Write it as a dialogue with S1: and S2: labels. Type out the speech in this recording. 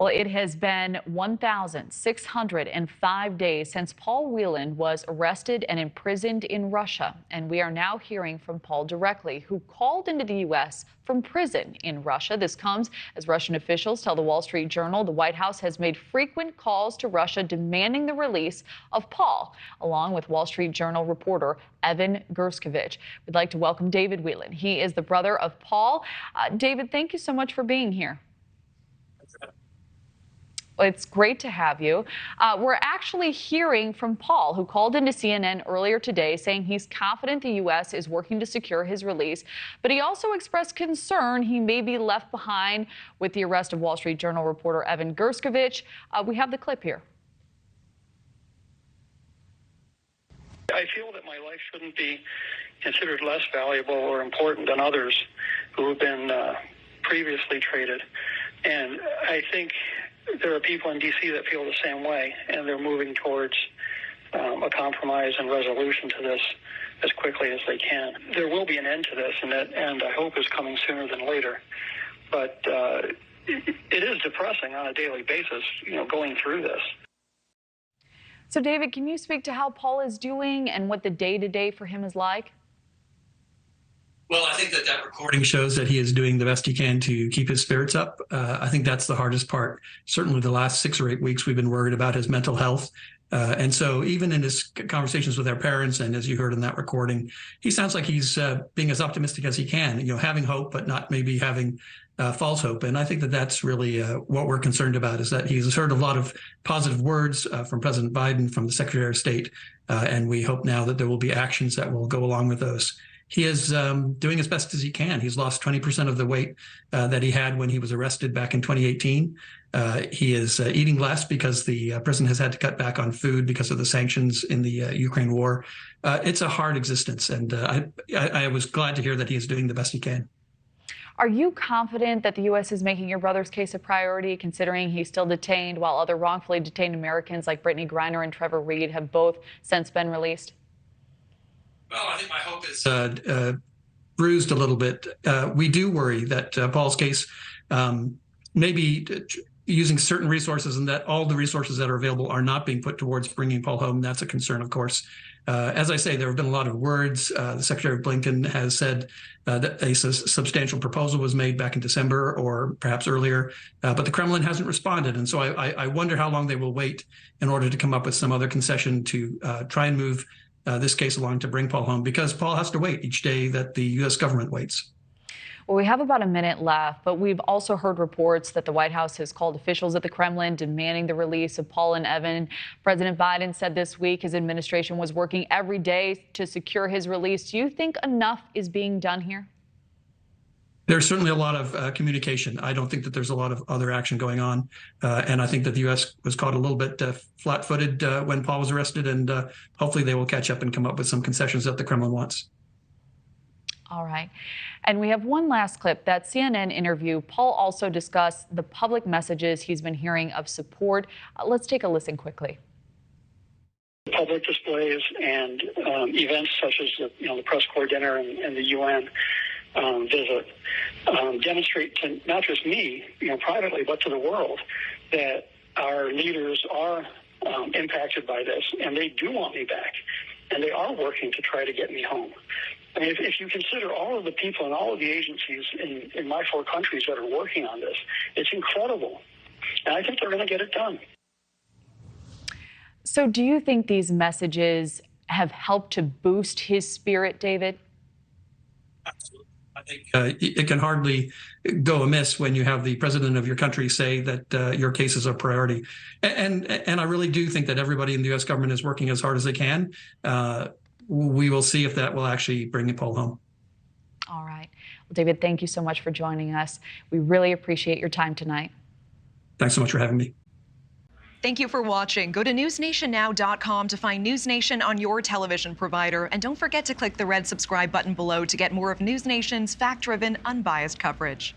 S1: Well, it has been 1,605 days since Paul Whelan was arrested and imprisoned in Russia. And we are now hearing from Paul directly, who called into the U.S. from prison in Russia. This comes as Russian officials tell the Wall Street Journal the White House has made frequent calls to Russia demanding the release of Paul, along with Wall Street Journal reporter Evan Gershkovich. We'd like to welcome David Whelan. He is the brother of Paul. David, thank you so much for being here. It's great to have you. We're actually hearing from Paul, who called into CNN earlier today saying he's confident the U.S. is working to secure his release. But he also expressed concern he may be left behind with the arrest of Wall Street Journal reporter Evan Gershkovich. We have the clip here.
S2: I feel that my life shouldn't be considered less valuable or important than others who have been previously traded. And I think there are people in D.C. that feel the same way, and they're moving towards a compromise and resolution to this as quickly as they can. There will be an end to this, and that end, I hope, is coming sooner than later. But it is depressing on a daily basis, going through this.
S1: So, David, can you speak to how Paul is doing and what the day-to-day for him is like?
S3: Well, I think that recording shows that he is doing the best he can to keep his spirits up. I think that's the hardest part. Certainly the last 6 or 8 weeks, we've been worried about his mental health. And so even in his conversations with our parents, and as you heard in that recording, he sounds like he's being as optimistic as he can, having hope, but not maybe having false hope. And I think that that's really what we're concerned about, is that he's heard a lot of positive words from President Biden, from the Secretary of State. And we hope now that there will be actions that will go along with those. He is doing as best as he can. He's lost 20% of the weight that he had when he was arrested back in 2018. He is eating less because the president has had to cut back on food because of the sanctions in the Ukraine war. It's a hard existence, and I was glad to hear that he is doing the best he can.
S1: Are you confident that the U.S. is making your brother's case a priority, considering he's still detained while other wrongfully detained Americans like Brittany Griner and Trevor Reed have both since been released?
S3: Well, I think my hope is bruised a little bit. We do worry that Paul's case may be using certain resources, and that all the resources that are available are not being put towards bringing Paul home. That's a concern, of course. As I say, there have been a lot of words. The Secretary of Blinken has said that a substantial proposal was made back in December or perhaps earlier, but the Kremlin hasn't responded. And so I wonder how long they will wait in order to come up with some other concession to try and move this case along to bring Paul home, because Paul has to wait each day that the U.S. government waits.
S1: Well, we have about a minute left, but we've also heard reports that the White House has called officials at the Kremlin demanding the release of Paul and Evan. President Biden said this week his administration was working every day to secure his release. Do you think enough is being done here?
S3: There's certainly a lot of communication. I don't think that there's a lot of other action going on. And I think that the U.S. was caught a little bit flat-footed when Paul was arrested, and hopefully they will catch up and come up with some concessions that the Kremlin wants.
S1: All right. And we have one last clip. That CNN interview, Paul also discussed the public messages he's been hearing of support. Let's take a listen quickly.
S2: Public displays and events such as the press corps dinner and the UN visit demonstrate to not just me, privately, but to the world, that our leaders are impacted by this, and they do want me back, and they are working to try to get me home. I mean, if you consider all of the people and all of the agencies in my 4 countries that are working on this, it's incredible. And I think they're going to get it done.
S1: So do you think these messages have helped to boost his spirit, David?
S3: Absolutely. I think it can hardly go amiss when you have the president of your country say that your case is a priority. And I really do think that everybody in the U.S. government is working as hard as they can. We will see if that will actually bring Paul home.
S1: All right. Well, David, thank you so much for joining us. We really appreciate your time tonight.
S3: Thanks so much for having me.
S4: Thank you for watching. Go to newsnationnow.com to find News Nation on your television provider. And don't forget to click the red subscribe button below to get more of News Nation's fact-driven, unbiased coverage.